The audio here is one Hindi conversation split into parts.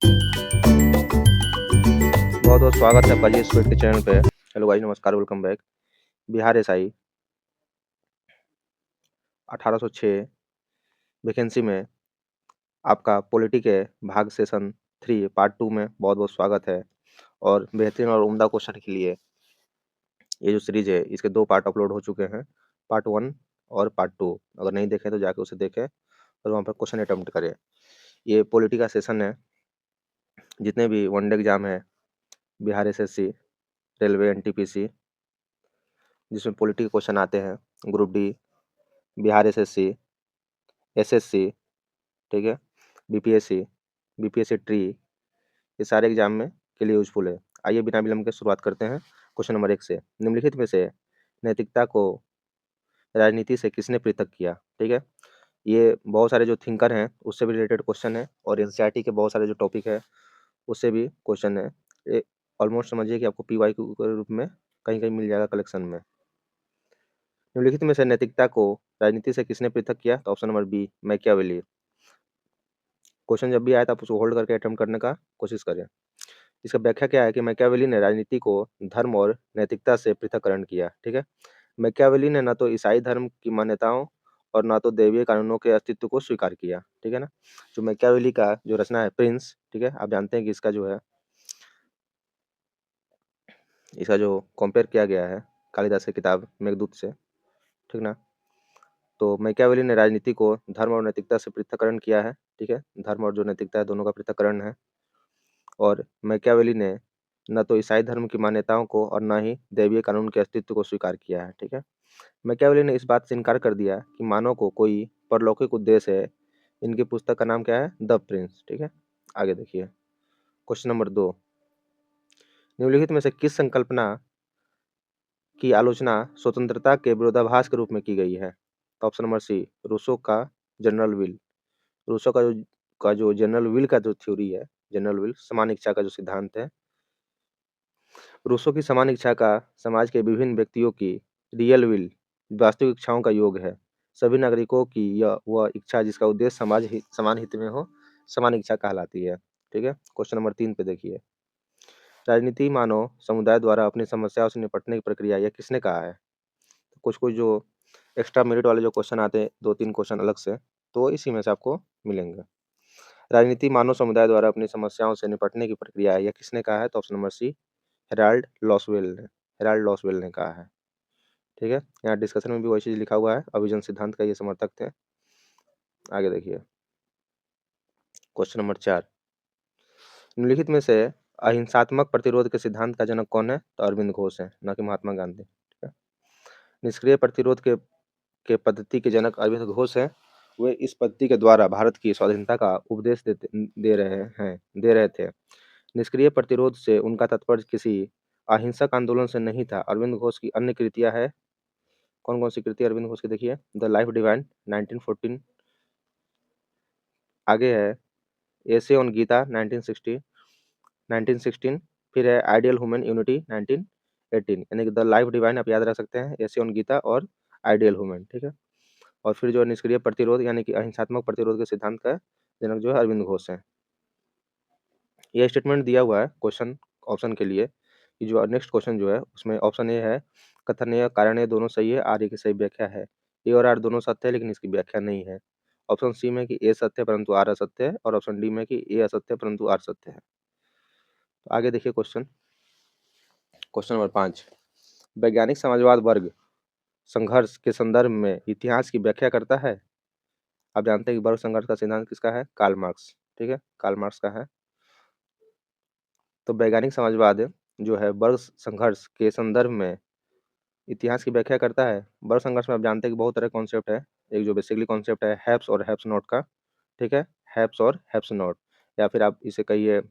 बहुत बहुत स्वागत है आपका जी स्वीट के चैनल पे। हेलो गाइस, नमस्कार, welcome back. Bihar SI 1806 vacancy में आपका पॉलिटी के भाग सेशन 3 पार्ट 2 में बहुत बहुत स्वागत है। और बेहतरीन और उम्दा क्वेश्चन के लिए ये जो सीरीज है इसके 2 पार्ट अपलोड हो चुके हैं, पार्ट 1 और पार्ट 2। अगर नहीं देखें तो जाके उसे देखें और वहाँ पर क्वेश्चन अटेम्प्ट करें। ये पॉलिटी का सेशन है, जितने भी वनडे एग्जाम है, बिहार एसएससी, रेलवे, एनटीपीसी, जिसमें पॉलिटी के क्वेश्चन आते हैं, group D, Bihar SSC, SSC, ठीक है, बीपीएससी, बीपीएससी ट्री, ये सारे एग्जाम में के लिए यूजफुल है। आइए बिना विलंब के शुरुआत करते हैं क्वेश्चन नंबर 1 से। निम्नलिखित में से नैतिकता को राजनीति से किसने पृथक किया? ठीक है, ये बहुत सारे जो थिंकर हैं उससे भी रिलेटेड क्वेश्चन है और एनसीईआरटी के बहुत सारे जो टॉपिक है उससे भी क्वेश्चन है। ये ऑलमोस्ट समझिए कि आपको पीवाईक्यू के रूप में कहीं कहीं मिल जाएगा कलेक्शन में। निम्नलिखित में से नैतिकता को राजनीति से किसने पृथक किया? तो option number B, Machiavelli. Question जब भी आए तो आप उसको होल्ड करके अटेम्प्ट करने का कोशिश करें। इसका व्याख्या क्या है कि मैकियावेली ने राजनीति को धर्म और नैतिकता से पृथक्करण किया। ठीक है, मैकियावेली ने न तो ईसाई धर्म की मान्यताओं और न तो दैवीय कानूनों के अस्तित्व को स्वीकार किया। ठीक है ना, जो मैकियावेली का जो रचना है प्रिंस, ठीक है, आप जानते हैं कि इसका जो है इसका जो कंपेयर किया गया है कालिदास की किताब मेघदूत से, ठीक ना। तो मैकियावेली ने राजनीति को धर्म और नैतिकता से पृथक्करण किया है। ठीक है, धर्म और जो नैतिकता है दोनों का पृथक्करण है। और मैकियावेली ने न तो ईसाई धर्म की मान्यताओं को और न ही दैवीय कानून के अस्तित्व को स्वीकार किया है। ठीक है, मैकियावेली ने इस बात से इनकार कर दिया कि मानव को कोई परलौकिक उद्देश्य है। इनकी पुस्तक का नाम क्या है? The Prince. ठीक है, आगे देखिए क्वेश्चन नंबर 2। निम्नलिखित में से किस संकल्पना की आलोचना स्वतंत्रता के विरोधाभास के रूप में की गई है? तो ऑप्शन नंबर सी, रूसो का जनरल विल। रूसो का जो जनरल विल का जो थ्योरी है, जनरल विल समान इच्छा का जो सिद्धांत है, रूसो की समान इच्छा का समाज के विभिन्न व्यक्तियों की रियल विल वास्तविक इच्छाओं का योग है। सभी नागरिकों की यह वह इच्छा जिसका उद्देश्य समान हित में हो, समान इच्छा कहलाती है। ठीक है, क्वेश्चन नंबर 3 पे देखिए। राजनीति मानव समुदाय द्वारा अपनी समस्याओं से निपटने की प्रक्रिया, यह किसने कहा है? कुछ कुछ जो एक्स्ट्रा मेरिट वाले जो क्वेश्चन आते हैं, 2-3 क्वेश्चन अलग से, तो इसी में से आपको मिलेंगे। राजनीति मानव समुदाय द्वारा अपनी समस्याओं से निपटने की प्रक्रिया है, यह किसने कहा है? तो option number C, Harold Lasswell ने कहा है। ठीक है, यहाँ डिस्कशन में भी वही चीज लिखा हुआ है, अभिजन सिद्धांत का ये समर्थक थे। आगे देखिए क्वेश्चन नंबर 4। निम्नलिखित में से अहिंसात्मक प्रतिरोध के सिद्धांत का जनक कौन है? तो अरविंद घोष है, न कि महात्मा गांधी। ठीक है, निष्क्रिय प्रतिरोध के पद्धति के जनक अरविंद घोष हैं। वे इस पद्धति के द्वारा भारत की स्वाधीनता का उपदेश दे रहे थे। निष्क्रिय प्रतिरोध से उनका तात्पर्य किसी अहिंसक आंदोलन से नहीं था। अरविंद घोष की अन्य कृतियां है, कौन कौन सी कृति अरविंद घोष की देखिए। द लाइफ डिवाइन 1914, आगे है एसे ऑन गीता 1916, फिर है आइडियल ह्यूमन यूनिटी 1918। यानी कि द लाइफ डिवाइन आप याद रख सकते हैं, एसे ऑन गीता और आइडियल ह्यूमन। ठीक है, और फिर जो निष्क्रिय प्रतिरोध यानी कि अहिंसात्मक प्रतिरोध के सिद्धांत का जनक जो है अरविंद घोष है। यह स्टेटमेंट दिया हुआ है क्वेश्चन ऑप्शन के लिए कि जो नेक्स्ट क्वेश्चन जो है उसमें ऑप्शन ए है कथनीय कारण, ये दोनों सही है, आर ए की सही व्याख्या है। ए और आर दोनों सत्य है लेकिन इसकी व्याख्या नहीं है। ऑप्शन सी में कि ए सत्य है परंतु आर असत्य है, और ऑप्शन डी में कि ए असत्य है परंतु आर सत्य है। तो आगे देखिए क्वेश्चन नंबर 5। वैज्ञानिक समाजवाद वर्ग संघर्ष के संदर्भ में इतिहास की व्याख्या करता है। आप जानते हैं कि वर्ग संघर्ष का सिद्धांत किसका है? Karl Marx. ठीक है, कार्ल मार्क्स का है। तो वैज्ञानिक समाजवाद जो है वर्ग संघर्ष के संदर्भ में इतिहास की व्याख्या करता है। वर्ग संघर्ष में आप जानते हैं कि बहुत तरह कॉन्सेप्ट है। एक जो बेसिकली कॉन्सेप्ट है हैप्स और हैप्स नॉट का। ठीक है, हैप्स और हैप्स नॉट, या फिर आप इसे कहिए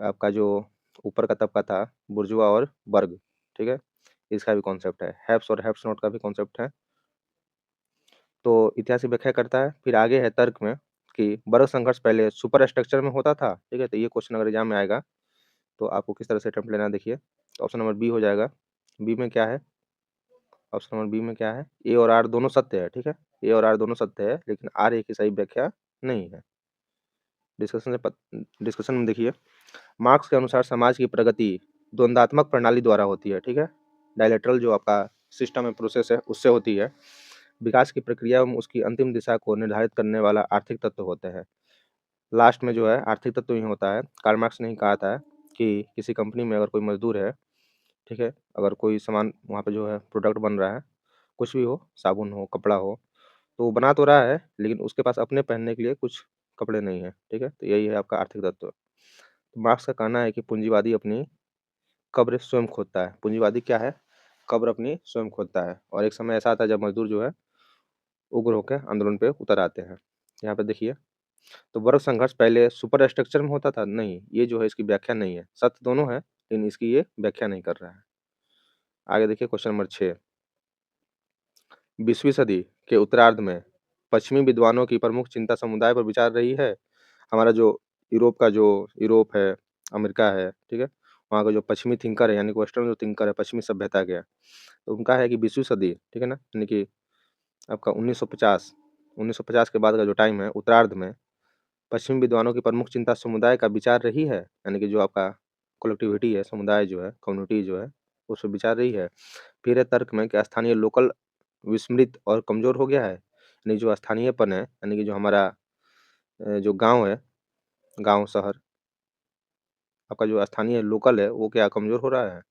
आपका जो ऊपर का तबका था बुर्जुआ और वर्ग। ठीक है, इसका भी कॉन्सेप्ट है, हैप्स और हैप्स नॉट का भी कॉन्सेप्ट है। तो इतिहास की व्याख्या करता है। फिर आगे है तर्क में कि वर्ग संघर्ष पहले सुपर स्ट्रक्चर में होता था। ठीक है, तो ये क्वेश्चन अगर एग्जाम में आएगा तो आपको किस तरह से अटेम्प्ट लेना है देखिए। ऑप्शन नंबर बी हो जाएगा। बी में क्या है? ऑप्शन नंबर बी में क्या है? ए और आर दोनों सत्य है। ठीक है, ए और आर दोनों सत्य है लेकिन आर ए की सही व्याख्या नहीं है। डिस्कशन में देखिए, मार्क्स के अनुसार समाज की प्रगति द्वंदात्मक प्रणाली द्वारा होती है, ठीक है। डायलेटरल जो आपका सिस्टम है, प्रोसेस है, उससे होती है। विकास की प्रक्रिया एवं उसकी अंतिम दिशा को निर्धारित करने वाला आर्थिक तत्व होते हैं। लास्ट में जो है आर्थिक तत्व ही होता है। कार्ल मार्क्स ने ही कहा था कि किसी कंपनी में अगर कोई मजदूर है, ठीक है, अगर कोई सामान वहाँ पे जो है प्रोडक्ट बन रहा है, कुछ भी हो, साबुन हो, कपड़ा हो, तो वो बना तो रहा है, लेकिन उसके पास अपने पहनने के लिए कुछ कपड़े नहीं है, ठीक है। तो यही है आपका आर्थिक तत्व। तो मार्क्स का कहना है कि पूंजीवादी अपनी कब्र स्वयं खोदता है। पूंजीवादी क्या है? कब्र अपनी स्वयं खोदता है। और एक समय ऐसा आता है जब मजदूर जो है उग्र होकर आंदोलन पे उतर आते हैं। यहाँ पे देखिए, तो वर्ग संघर्ष पहले सुपर स्ट्रक्चर में होता था? नहीं, ये जो है इसकी व्याख्या नहीं है। सत्य दोनों है, लेकिन इसकी ये व्याख्या नहीं कर रहा है। आगे देखिए क्वेश्चन नंबर 6। 20वीं सदी के उत्तरार्ध में पश्चिमी विद्वानों की प्रमुख चिंता समुदाय पर विचार रही है। हमारा जो यूरोप है, अमेरिका है, ठीक है, वहाँ का जो पश्चिमी थिंकर है, यानी कि वेस्टर्न जो थिंकर है, पश्चिमी सभ्यता के, तो उनका है कि 20वीं सदी, ठीक है ना, यानी कि आपका 1950 के बाद का जो टाइम है, उत्तरार्ध में पश्चिमी विद्वानों की प्रमुख चिंता समुदाय का विचार रही है, यानी कि जो आपका कलेक्टिविटी है, समुदाय जो है, कम्युनिटी जो है, उस पर विचार रही है। फिर है तर्क में कि स्थानीय लोकल विस्मृत और कमजोर हो गया है, यानी जो स्थानीयपन है, यानी कि जो हमारा जो गांव है, गांव शहर, आपका जो स्थानीय लोकल है, वो क्या कमजोर हो रहा है?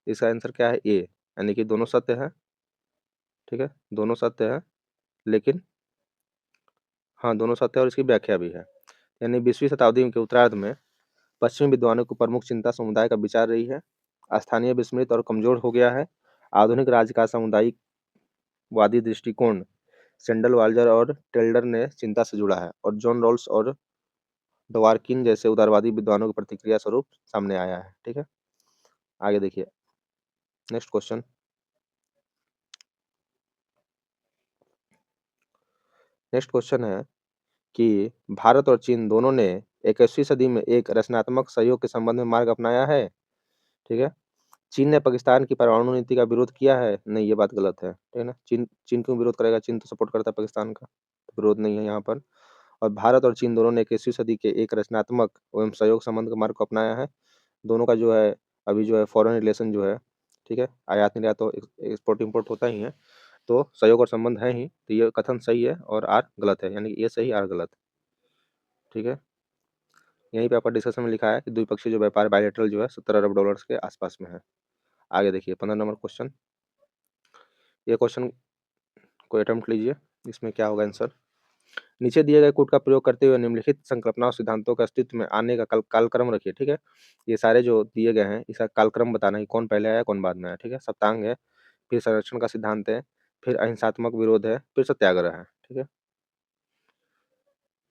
इसका आंसर क्या है? ए, यानी कि दोनों सत्य है, ठीक है, दोनों सत्य है, लेकिन हाँ, दोनों सत्य है और इसकी व्याख्या भी है। यानी 20वीं शताब्दी के उत्तरार्ध में पश्चिमी विद्वानों की प्रमुख चिंता समुदाय का विचार रही है। स्थानीय विस्मृत और कमजोर हो गया है। आधुनिक राज्य का सामुदायिक वादी दृष्टिकोण सेंडल वाल्जर और टेल्डर ने चिंता से जुड़ा है, और जॉन रॉल्स और डवार्किन जैसे उदारवादी विद्वानों की प्रतिक्रिया स्वरूप सामने आया है, ठीक है। आगे देखिए नेक्स्ट क्वेश्चन। नेक्स्ट क्वेश्चन है कि भारत और चीन दोनों ने 21वीं सदी में एक रचनात्मक सहयोग के संबंध में मार्ग अपनाया है, ठीक है। चीन ने पाकिस्तान की परमाणु नीति का विरोध किया है? नहीं, ये बात गलत है, ठीक है ना। चीन चीन क्यों विरोध करेगा? चीन तो सपोर्ट करता है पाकिस्तान का, तो विरोध नहीं है यहाँ पर। और भारत और चीन दोनों ने 21वीं सदी के एक रचनात्मक एवं सहयोग संबंध के मार्ग को अपनाया है। दोनों का जो है अभी जो है फॉरेन रिलेशन जो है, ठीक है, आयात निर्यात तो एक्सपोर्ट इम्पोर्ट होता ही है, तो सहयोग और संबंध है ही। तो ये कथन सही है और आर गलत है, यानी कि ये सही, आर गलत, ठीक है। यहीं पे आपका डिस्कशन में लिखा है कि द्विपक्षीय जो व्यापार बायलैटरल जो है $70 अरब के आसपास में है। आगे देखिए 15 नंबर क्वेश्चन। ये क्वेश्चन को अटेम्प्ट लीजिए, इसमें क्या होगा आंसर। नीचे दिए गए कोड का प्रयोग करते हुए निम्नलिखित संकल्पना और सिद्धांतों के अस्तित्व में आने का कालक्रम रखिए, ठीक है। ये सारे जो दिए गए हैं इसका कालक्रम बताना है, कौन पहले आया कौन बाद में आया, ठीक है। सप्तांग है, फिर संरक्षण का सिद्धांत है, फिर अहिंसात्मक विरोध है, फिर सत्याग्रह है, ठीक है।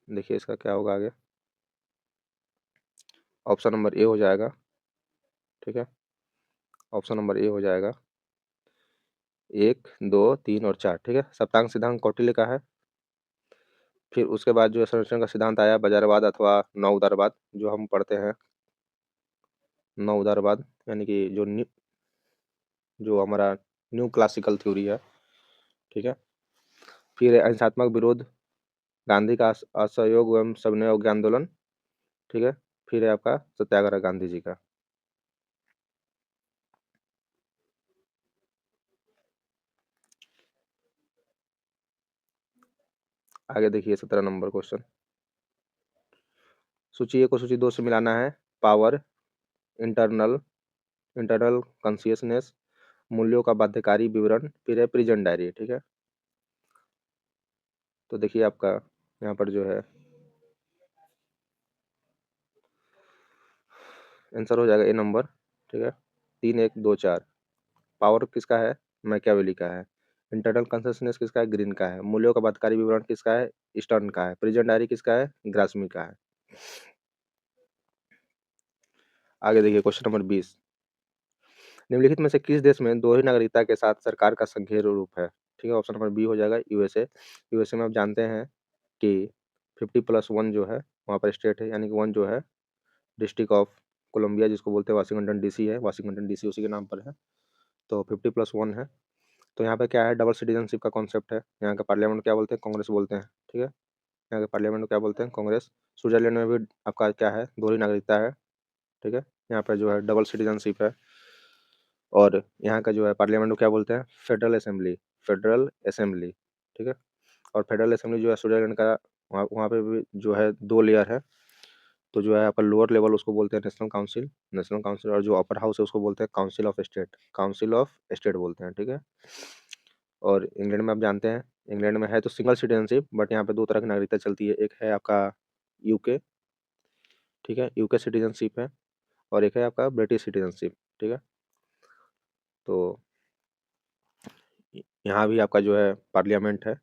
देखिए इसका क्या होगा आगे। ऑप्शन नंबर ए हो जाएगा, ठीक है। ऑप्शन नंबर ए हो जाएगा 1, 2, 3 और 4, ठीक है। सप्तांग सिद्धांत कौटिल्य का है। फिर उसके बाद जो है संरक्षण का सिद्धांत आया बाजारवाद अथवा नौ उदारवाद, जो हम पढ़ते हैं नौ उदारवाद, यानी कि जो हमारा न्यू क्लासिकल थ्योरी है, ठीक है। फिर है अहिंसात्मक विरोध, गांधी का असहयोग एवं सविनय अवज्ञा आंदोलन, ठीक है। फिर है आपका सत्याग्रह गांधी जी का। आगे देखिए 17 नंबर क्वेश्चन। सूची ए को सूची 2 से मिलाना है। पावर, इंटरनल इंटरनल कॉन्शियसनेस, मूल्यों का बाध्यकारी विवरण, फिर है प्रिजन डायरी, ठीक है। तो देखिए आपका यहाँ पर जो है आंसर हो जाएगा ए नंबर, ठीक है। 3, 1, 2, 4। पावर किसका है? मैकियावेली का है। इंटरनल कंसिस्टेंस किसका है? ग्रीन का है। मूल्यों का बाध्यकारी विवरण किसका है? ईस्टर्न का है। प्रिजन डायरी किसका है? ग्रासमी का है। आगे देखिए क्वेश्चन नंबर 20। निम्नलिखित में से किस देश में दोहरी नागरिकता के साथ सरकार का संघीय रूप है? ठीक है, ऑप्शन नंबर बी हो जाएगा यूएसए। यूएसए में आप जानते हैं कि 50+1 जो है वहाँ पर स्टेट है, यानी कि 1 जो है डिस्ट्रिक्ट ऑफ कोलंबिया जिसको बोलते हैं वाशिंगटन डीसी है, वाशिंगटन डीसी उसी के नाम पर है, तो 50+1 है। तो यहाँ पे क्या है, डबल सिटीजनशिप का कॉन्सेप्ट है। यहाँ का पार्लियामेंट क्या बोलते हैं? कांग्रेस बोलते हैं, ठीक है। यहाँ के पार्लियामेंट को क्या बोलते हैं? कांग्रेस। स्विट्जरलैंड में भी आपका क्या है? दोहरी नागरिकता है, ठीक है। यहाँ पर जो है डबल सिटीजनशिप है। और यहाँ का जो है पार्लियामेंट को क्या बोलते हैं? फेडरल असेंबली, फेडरल असेंबली, ठीक है। और फेडरल असेंबली जो है स्विट्जरलैंड का, वहाँ वहाँ पे भी जो है 2 लेयर है। तो जो है आपका लोअर लेवल उसको बोलते हैं नेशनल काउंसिल, और जो अपर हाउस है उसको बोलते हैं काउंसिल ऑफ स्टेट बोलते हैं, ठीक है। और इंग्लैंड में आप जानते हैं, इंग्लैंड में है तो सिंगल सिटीजनशिप, बट यहाँ पे 2 तरह की नागरिकता चलती है। एक है आपका यूके, ठीक है, यूके सिटीजनशिप है, और एक है आपका ब्रिटिश सिटीजनशिप, ठीक है। तो यहाँ भी आपका जो है पार्लियामेंट है,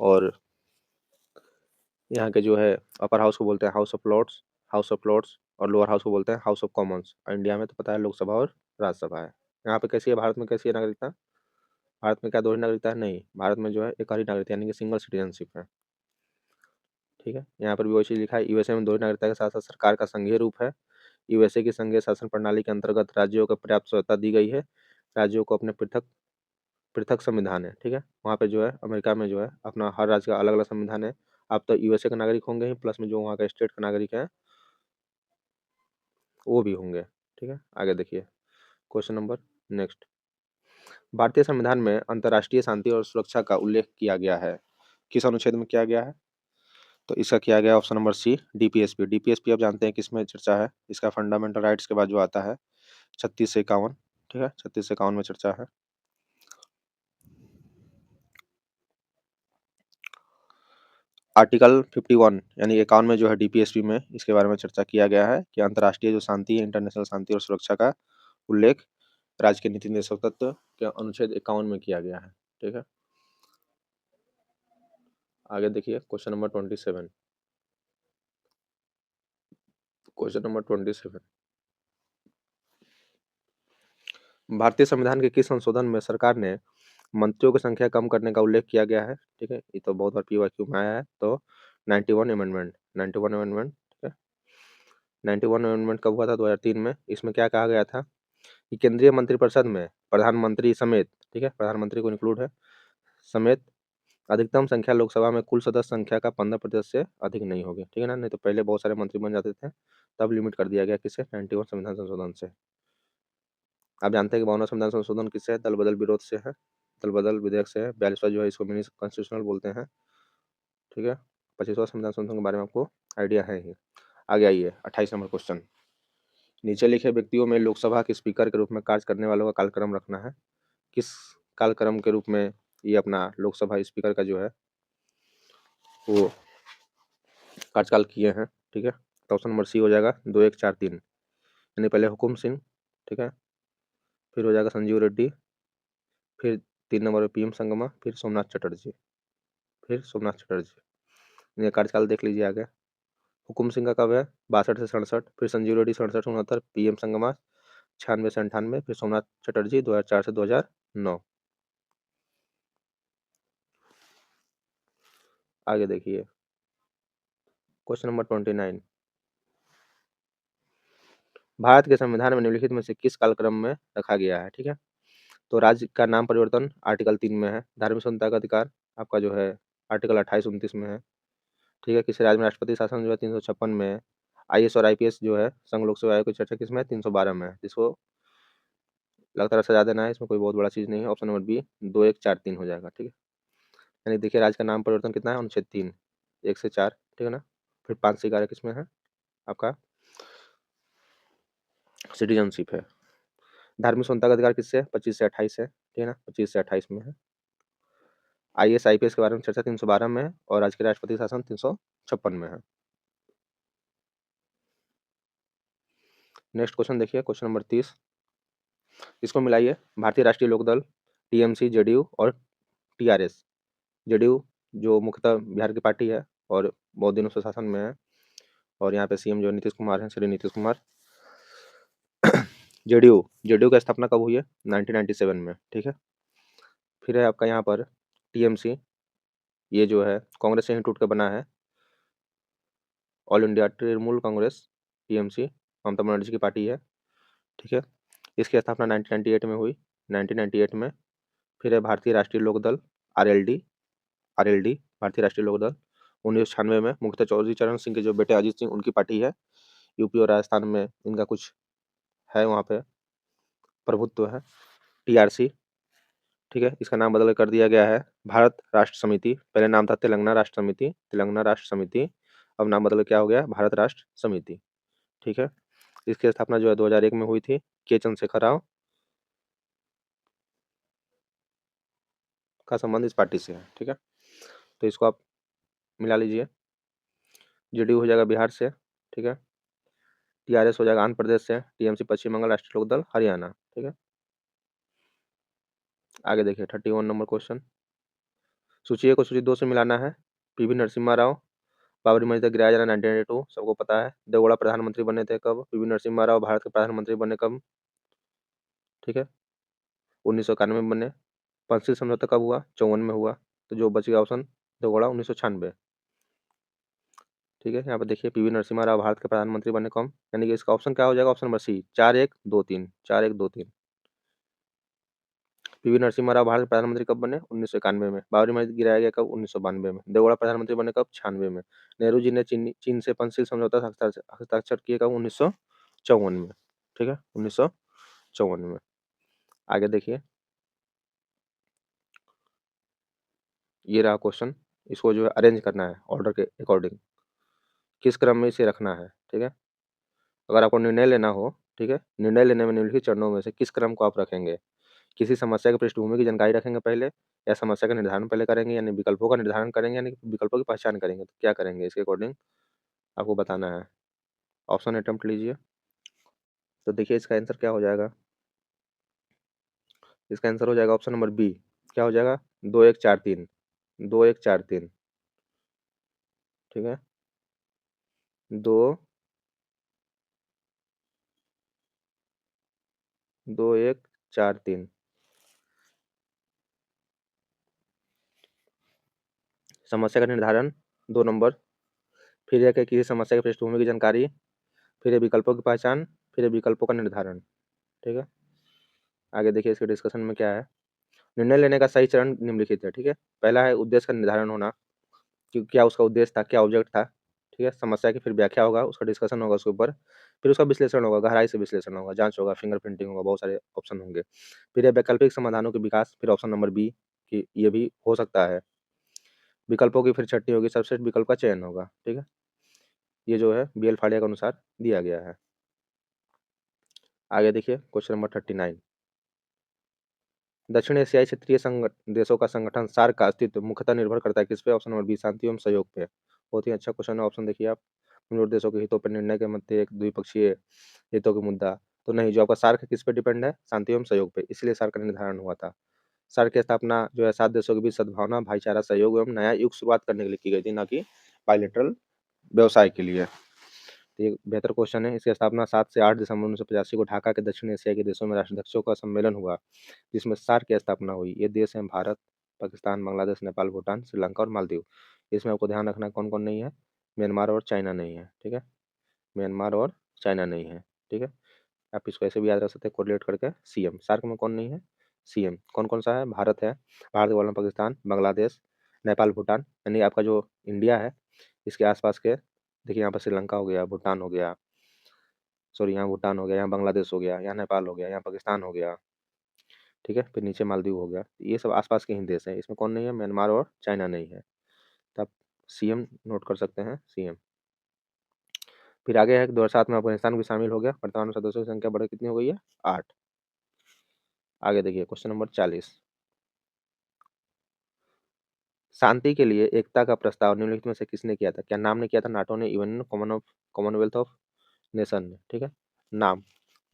और यहाँ के जो है अपर हाउस को बोलते हैं हाउस ऑफ लॉर्ड्स, और लोअर हाउस को बोलते हैं हाउस ऑफ कॉमन्स। और इंडिया में तो पता है लोकसभा और राज्यसभा है। यहाँ पे कैसी है, भारत में कैसी है नागरिकता? भारत में क्या दोहरी नागरिकता है? नहीं, भारत में जो है एक ही नागरिकता यानी कि सिंगल सिटीजनशिप है, ठीक है। यहाँ पर भी वही चीज़ लिखा है, यूएसए में दोहरी नागरिकता के साथ साथ सरकार का संघीय रूप है। यूएसए की संघीय शासन प्रणाली के अंतर्गत राज्यों को पर्याप्त स्वतंत्रता दी गई है। राज्यों को अपने पृथक पृथक संविधान है, ठीक है। वहाँ पे जो है अमेरिका में जो है अपना हर राज्य का अलग अलग संविधान है। आप तो यूएसए का नागरिक होंगे ही, प्लस में जो वहाँ का स्टेट का नागरिक है वो भी होंगे, ठीक है। आगे देखिए क्वेश्चन नंबर नेक्स्ट। भारतीय संविधान में अंतर्राष्ट्रीय शांति और सुरक्षा का उल्लेख किया गया है, किस अनुच्छेद में किया गया है? तो इसका किया गया option number C, DPSP. DPSP आप जानते हैं किसमें चर्चा है? इसका फंडामेंटल राइट्स के बाद जो आता है 36 से 51, ठीक है, 36 से 51 में चर्चा है। आर्टिकल 51 यानी 51 में जो है डीपीएसपी में इसके बारे में चर्चा किया गया है कि अंतर्राष्ट्रीय जो शांति है, इंटरनेशनल शांति और सुरक्षा का उल्लेख राज्य के नीति निर्देशक तत्व के अनुच्छेद 51 में किया गया है, ठीक है। आगे देखिए क्वेश्चन नंबर 27। क्वेश्चन नंबर 27, भारतीय संविधान के किस संशोधन में सरकार ने मंत्रियों की संख्या कम करने का उल्लेख किया गया है? ठीक है, ये तो बहुत बार पीवाईक्यू में आया है। तो 91 अमेंडमेंट, 91 अमेंडमेंट, ठीक है। 91 अमेंडमेंट कब हुआ था? 2003 में। इसमें क्या कहा गया था कि केंद्रीय मंत्रिपरिषद में प्रधानमंत्री समेत, ठीक है, प्रधानमंत्री को इंक्लूड है, समेत अधिकतम संख्या लोकसभा में कुल सदस्य संख्या का 15% से अधिक नहीं होगी, ठीक है ना। नहीं तो पहले बहुत सारे मंत्री बन जाते थे, तब लिमिट कर दिया गया किससे? 91 संविधान संशोधन से। आप जानते हैं कि 52वां संविधान संशोधन किससे है? दल बदल विरोध से है, दल बदल विधेयक से है। 42वां जो है इसको मिनी कॉन्स्टिट्यूशनल बोलते हैं, ठीक है। 25वां संविधान संशोधन के बारे में आपको आइडिया है ही। आगे आइए 28 नंबर क्वेश्चन। नीचे लिखे व्यक्तियों में लोकसभा के स्पीकर के रूप में कार्य करने वालों का कालक्रम रखना है। किस कालक्रम के रूप में ये अपना लोकसभा स्पीकर का जो है वो कार्यकाल किए हैं, ठीक है। तो ऑप्शन नंबर सी हो जाएगा 2143, यानी पहले हुकुम सिंह, ठीक है, फिर हो जाएगा संजीव रेड्डी, फिर 3 नंबर पे पीएम संगमा, फिर सोमनाथ चटर्जी। ये कार्यकाल देख लीजिए आगे। हुकुम सिंह का कब है? 62 से 67, फिर संजीव रेड्डी 67 से 69, पीएम संगमा 96 से 98, फिर सोमनाथ चटर्जी 2004 से 2009। आगे देखिए क्वेश्चन नंबर 29। भारत के संविधान में निम्नलिखित में से किस कालक्रम में रखा गया है? ठीक है, तो राज्य का नाम परिवर्तन आर्टिकल 3 में है। धार्मिक स्वतंत्रता का अधिकार आपका जो है आर्टिकल 28-29 में है, ठीक है। किसी राज्य में राष्ट्रपति शासन जो है 356 में है। आईएएस और आईपीएस जो है संघ लोक सेवा आयोग की चर्चा किसमें है? 312 में है। जिसको लगातार सजा देना है, इसमें कोई बहुत बड़ा चीज़ नहीं है। ऑप्शन नंबर बी 2143 हो जाएगा, ठीक है। यानी देखिए राज्य का नाम परिवर्तन कितना है? अनुच्छेद 3, 1 से 4, ठीक है ना। फिर 5 से 11 किसमें है? आपका सिटीजनशिप है। धार्मिक स्वतंत्रता का अधिकार किससे है? 25 से 28 है, ठीक है ना, 25 से 28 में है। आईएएस आईपीएस के बारे में चर्चा 312 में है, और आज के राष्ट्रपति शासन 356 में है। नेक्स्ट क्वेश्चन देखिए क्वेश्चन नंबर 30। इसको मिलाइए। भारतीय राष्ट्रीय लोकदल, टीएमसी, जेडीयू और टीआरएस। जेडीयू जो मुख्यतः बिहार की पार्टी है और बहुत दिनों से शासन में है, और यहाँ पे सीएम जो नीतीश कुमार हैं, श्री नीतीश कुमार। जेडीयू जेडीयू की स्थापना कब हुई है? 1997 में, ठीक है। फिर है आपका यहाँ पर टीएमसी, ये जो है कांग्रेस से ही टूट कर बना है, all India Trinamool Congress, TMC Mamata Banerjee की पार्टी है, ठीक है। इसकी स्थापना 1998 में हुई, 1998 में। फिर है भारतीय राष्ट्रीय लोकदल, आरएलडी, भारतीय राष्ट्रीय लोकदल 1996 में मुख्यतः चौधरी चरण सिंह के जो बेटे अजीत सिंह उनकी पार्टी है। यूपी और राजस्थान में इनका कुछ है वहाँ पे प्रभुत्व है, टीआरसी, ठीक है। इसका नाम बदल कर दिया गया है भारत राष्ट्र समिति। पहले नाम था तेलंगाना राष्ट्र समिति, तेलंगाना राष्ट्र समिति, अब नाम बदल के क्या हो गया, भारत राष्ट्र समिति, ठीक है। इसकी स्थापना जो है 2001 में हुई थी। के चंद्रशेखर राव का संबंध इस पार्टी से है, ठीक है। तो इसको आप मिला लीजिए। जेडीयू हो जाएगा बिहार से, ठीक है। टीआरएस हो जाएगा आंध्र प्रदेश से, टीएमसी पश्चिम बंगाल, राष्ट्रीय लोकदल हरियाणा, ठीक है। आगे देखिए 31 नंबर क्वेश्चन। सूची 1 को सूची 2 से मिलाना है। पीवी नरसिम्हा राव, बाबरी मस्जिद गिराया जाना 1992, सबको पता है। देवगौड़ा प्रधानमंत्री बने थे कब? पीवी नरसिम्हा राव भारत के प्रधानमंत्री बने कब? ठीक है, 1991 में बने। पंचशील समझौता कब हुआ? 54 में हुआ। तो जो बच गया ऑप्शन देवगौड़ा 1996, ठीक है। यहाँ पर देखिए पीवी नरसिम्हा राव भारत के प्रधानमंत्री बने कब, यानी कि इसका ऑप्शन क्या हो जाएगा, option number C, 4123, 4123। PV Narasimha Rao Bharat के प्रधानमंत्री कब बने? 1991 में। बाबरी मस्जिद गिराया गया कब? 1992 में। देवगौड़ा प्रधानमंत्री बने कब? 96 में। नेहरू जी ने चीन से पंचशील समझौता हस्ताक्षर किए कब? 1954 में, ठीक है, 1954 में। आगे देखिए, ये रहा क्वेश्चन। इसको जो है अरेंज करना है ऑर्डर के अकॉर्डिंग, किस क्रम में इसे रखना है, ठीक है। अगर आपको निर्णय लेना हो, ठीक है, निर्णय लेने में निम्नलिखित चरणों में से किस क्रम को आप रखेंगे? किसी समस्या की पृष्ठभूमि की जानकारी रखेंगे पहले, या समस्या का निर्धारण पहले करेंगे, यानी विकल्पों का निर्धारण करेंगे, यानी विकल्पों की पहचान करेंगे, तो क्या करेंगे इसके अकॉर्डिंग आपको बताना है। ऑप्शन अटेम्प्ट लीजिए। तो देखिए इसका आंसर क्या हो जाएगा, इसका आंसर हो जाएगा ऑप्शन नंबर बी। क्या हो जाएगा? 2143, 2143, ठीक है, 2143। समस्या का निर्धारण 2 नंबर, फिर यह कि किसी समस्या की पृष्ठभूमि की जानकारी, फिर ये विकल्पों की पहचान, फिर ये विकल्पों का निर्धारण, ठीक है। आगे देखिए इसके डिस्कशन में क्या है। निर्णय लेने का सही चरण निम्नलिखित है, ठीक है। पहला है उद्देश्य का निर्धारण होना, कि क्या उसका उद्देश्य था, क्या ऑब्जेक्ट था, ठीक है। समस्या की फिर व्याख्या होगा, उसका डिस्कशन होगा उसके ऊपर, फिर उसका विश्लेषण होगा, गहराई से विश्लेषण होगा, जांच होगा, फिंगरप्रिंटिंग होगा, बहुत सारे ऑप्शन होंगे। फिर ये वैकल्पिक समाधानों के विकास, फिर ऑप्शन नंबर बी कि ये भी हो सकता है। विकल्पों की फिर छठी होगी, सर्वश्रेष्ठ विकल्प का चयन होगा, ठीक है। ये जो है बी एल फाड़िया के अनुसार दिया गया है। आगे देखिए क्वेश्चन नंबर 39। दक्षिण एशियाई क्षेत्रीय देशों का संगठन सार्क का अस्तित्व मुख्यतः निर्भर करता है किस पे? ऑप्शन नंबर बी, शांति एवं सहयोग पे। बहुत ही अच्छा क्वेश्चन है। ऑप्शन देखिए आप, कमजोर देशों के हितों पर निर्णय के मध्य एक द्विपक्षीय हितों का मुद्दा, तो नहीं, जो आपका सार्क है किस पे डिपेंड है? शांति एवं सहयोग पे, इसलिए सार्क का निर्धारण हुआ था। सार्क की स्थापना जो है 7 देशों के बीच सद्भावना, भाईचारा, सहयोग एवं नया युग शुरुआत करने के लिए की गई थी, ना कि बायलैटरल व्यवसाय के लिए। तो ये बेहतर क्वेश्चन है। इसकी स्थापना 7 से 8 दिसंबर 1985 को ढाका के दक्षिण एशिया के देशों में राष्ट्राध्यक्षों का सम्मेलन हुआ, जिसमें सार्क की स्थापना हुई। ये देश हैं भारत, पाकिस्तान, बांग्लादेश, नेपाल, भूटान, श्रीलंका और मालदीव। इसमें आपको ध्यान रखना कौन कौन नहीं है, म्यांमार और चाइना नहीं है, ठीक है, म्यांमार और चाइना नहीं है, ठीक है। आप इसको ऐसे भी याद रख सकते हैं कोरिलेट करके। सीएम सार्क में कौन नहीं है? सीएम कौन कौन सा है? भारत है, भारत के बाद में पाकिस्तान, बांग्लादेश, नेपाल, भूटान, यानी आपका जो इंडिया है इसके आसपास के, देखिए यहाँ पर श्रीलंका हो गया, भूटान हो गया, सॉरी यहाँ भूटान हो गया, यहाँ बांग्लादेश हो गया, यहाँ नेपाल हो गया, यहाँ पाकिस्तान हो गया, ठीक है, फिर नीचे मालदीव हो गया। ये सब आसपास के ही देश हैं। इसमें कौन नहीं है? म्यांमार और चाइना नहीं है। तो आप सीएम नोट कर सकते हैं, सीएम। फिर आगे है कि 2007 में अफगानिस्तान भी शामिल हो गया। वर्तमान में सदस्यों की संख्या बढ़कर कितनी हो गई है? 8। आगे देखिए क्वेश्चन नंबर 40। शांति के लिए एकता का प्रस्ताव निम्नलिखित में से किसने किया था? क्या नाम ने किया था? नाटो ने, यूएन ने, कॉमनवेल्थ ऑफ नेशन ने, ठीक है। नाम,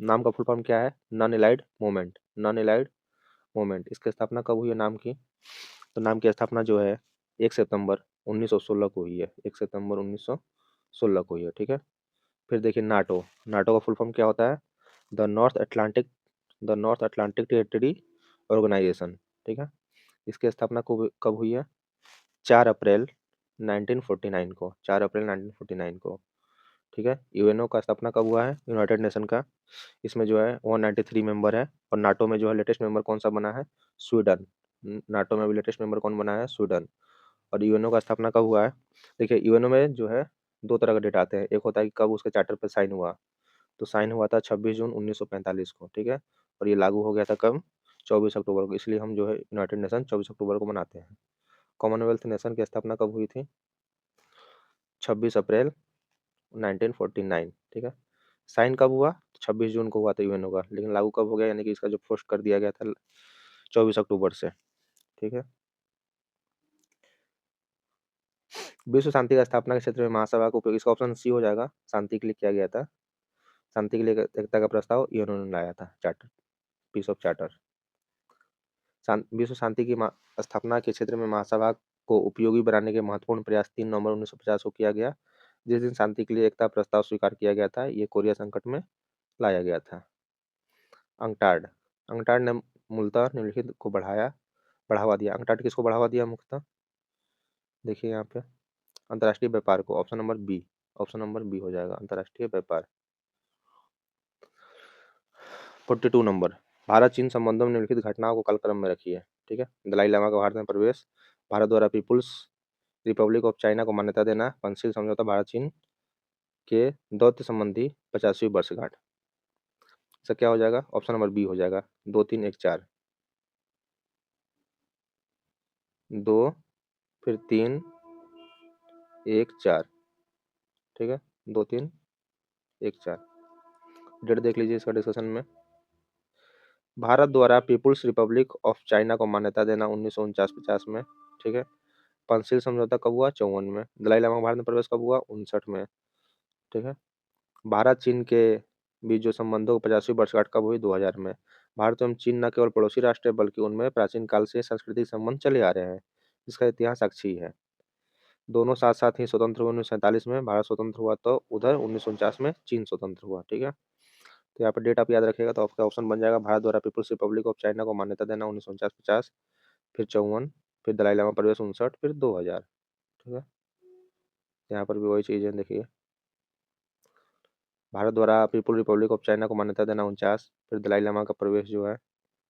नाम का फुल फॉर्म क्या है? Non allied movement, non allied movement. इसकी स्थापना कब हुई है नाम की? तो नाम की स्थापना जो है 1 सितंबर 1916 को हुई है, 1 सितंबर 1916 को हुई है, ठीक है। फिर देखिए नाटो, नाटो का फुल फॉर्म क्या होता है? The North Atlantic the North Atlantic territory organisation, ठीक है। इसकी स्थापना कब हुई है? 4 अप्रैल 1949 को, 4 अप्रैल 1949 को, ठीक है। यूएनओ का स्थापना कब हुआ है? यूनाइटेड नेशन का। इसमें जो है 193 मेंबर है। और नाटो में जो है लेटेस्ट मेंबर कौन सा बना है? स्वीडन। नाटो में अभी लेटेस्ट मेंबर कौन बना है? स्वीडन। और यूएनओ का स्थापना कब हुआ है? देखिए यूएनओ में जो है 2 तरह का डेट आते हैं। एक होता है कि कब उसके चार्टर पे साइन हुआ, तो साइन हुआ था 26 जून 1945 को, ठीक है? और ये लागू हो गया था कब? 24 अक्टूबर को। इसलिए हम जो है यूनाइटेड नेशन 24 अक्टूबर को मनाते हैं। कॉमनवेल्थ नेशन की स्थापना कब हुई थी? 26 अप्रैल 1949, ठीक है? साइन कब हुआ? 26 जून को हुआ था यूएनओ का, लेकिन लागू कब हो गया, यानी कि इसका जो पोस्ट कर दिया गया था 24 अक्टूबर से, ठीक है? विश्व शांति का स्थापना के क्षेत्र में महासभा का उपयोग, इसका ऑप्शन सी हो जाएगा, शांति के लिए किया गया था। शांति के लिए एकता का प्रस्ताव यूएनओ ने लाया था, चार्टर, पीस ऑफ चार्टर। विश्व शांति की स्थापना के क्षेत्र में महासभा को उपयोगी बनाने के महत्वपूर्ण प्रयास 3 नवंबर 1950 को किया गया, जिस दिन शांति के लिए एकता प्रस्ताव स्वीकार किया गया था। ये कोरिया संकट में लाया गया था। अंकटाड, अंकटाड ने मूलतः निम्नलिखित को बढ़ावा दिया। अंकटाड किसको बढ़ावा दिया मुख्यतः? देखिए यहाँ पे अंतर्राष्ट्रीय व्यापार को, option number B, option number B हो जाएगा, अंतर्राष्ट्रीय व्यापार। 42 नंबर, भारत चीन संबंधों में निम्नलिखित घटनाओं को कालक्रम में रखिए, ठीक है? दलाई लामा का भारत में प्रवेश, भारत द्वारा पीपुल्स रिपब्लिक ऑफ चाइना को मान्यता देना, पंचशील समझौता, भारत चीन के दौत्य संबंधी 50वीं वर्षगांठ। इसका क्या हो जाएगा? ऑप्शन नंबर बी हो जाएगा, 2 3 1 4, 2 फिर 3 1 4, ठीक है? 2 3 1 4, डेट देख लीजिए इसका डिस्कशन में। भारत द्वारा पीपुल्स रिपब्लिक ऑफ चाइना को मान्यता देना 1949-50 में, ठीक है? पंचशील समझौता कब हुआ? 54 में। दलाई लामा का भारत में प्रवेश कब हुआ? 59 में, ठीक है? भारत चीन के बीच जो संबंधों की 50वीं वर्षगांठ कब हुई? 2000 में। भारत एवं चीन न केवल पड़ोसी राष्ट्र है, बल्कि उनमें प्राचीन काल से सांस्कृतिक संबंध चले आ रहे हैं, जिसका इतिहास साक्षी है। दोनों साथ साथ ही स्वतंत्र हुए 1947 में, भारत स्वतंत्र हुआ तो उधर 1949 में चीन स्वतंत्र हुआ, ठीक है? तो यहाँ पर डेट आप याद रखिएगा, तो आपका ऑप्शन बन जाएगा भारत द्वारा पीपुल्स रिपब्लिक ऑफ चाइना को मान्यता देना 1949-50, फिर 54, फिर दलाई लामा प्रवेश 59, फिर 2000, ठीक है? यहाँ पर भी वही चीज़ है, देखिए भारत द्वारा पीपुल रिपब्लिक ऑफ चाइना को मान्यता देना 49, फिर दलाई लामा का प्रवेश जो है,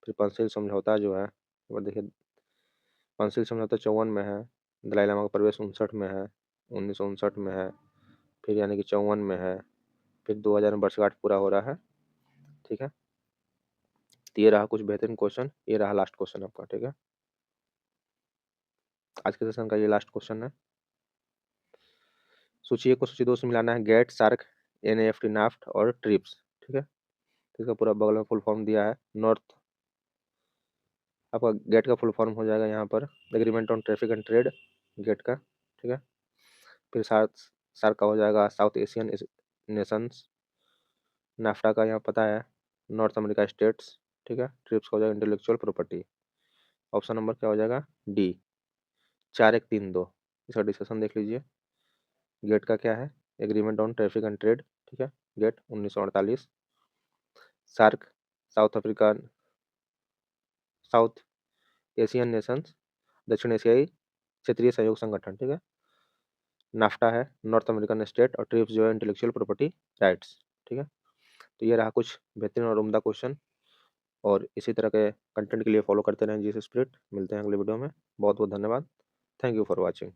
फिर पंचशील समझौता जो है, और देखिए पंचशील समझौता 54 में है, दलाई लामा का प्रवेश 59 में है, 1959 में है, फिर यानी कि 54 में है, फिर 2000 में वर्षगांठ पूरा हो रहा है, ठीक है? तो ये रहा कुछ बेहतरीन क्वेश्चन, ये रहा लास्ट क्वेश्चन आपका, ठीक है? आज के सेशन का ये लास्ट क्वेश्चन है। सूची 1 को सूची 2 से मिलाना है, गेट, सार्क, एनएफटी, नाफ्ट और ट्रिप्स, ठीक है? तो इसका पूरा बगल में फुल फॉर्म दिया है। नॉर्थ, आपका गेट का फुल फॉर्म हो जाएगा यहाँ पर agreement on traffic and trade, GATT का, ठीक है? फिर सार्क, सार्क का हो जाएगा साउथ एशियन नेशंस, नाफ्टा का यहाँ पता है नॉर्थ अमेरिका स्टेट्स, ठीक है? ट्रिप्स का हो जाएगा इंटेलेक्चुअल प्रॉपर्टी। ऑप्शन नंबर क्या हो जाएगा? डी, 4 1 3 2। इसका डिस्कशन देख लीजिए। गेट का क्या है? Agreement on traffic and trade, ठीक है? GATT 1948। SAARC, South Africa, South Asian nations, दक्षिण एशियाई क्षेत्रीय सहयोग संगठन, ठीक है? नाफ्टा है नॉर्थ अमेरिकन स्टेट, और ट्रिप्स जो है इंटेलेक्चुअल प्रॉपर्टी राइट्स, ठीक है? तो ये रहा कुछ बेहतरीन और उम्दा क्वेश्चन, और इसी तरह के कंटेंट के लिए फॉलो करते रहें जीएस स्पिरिट। मिलते हैं अगले वीडियो में। बहुत बहुत धन्यवाद। Thank you for watching.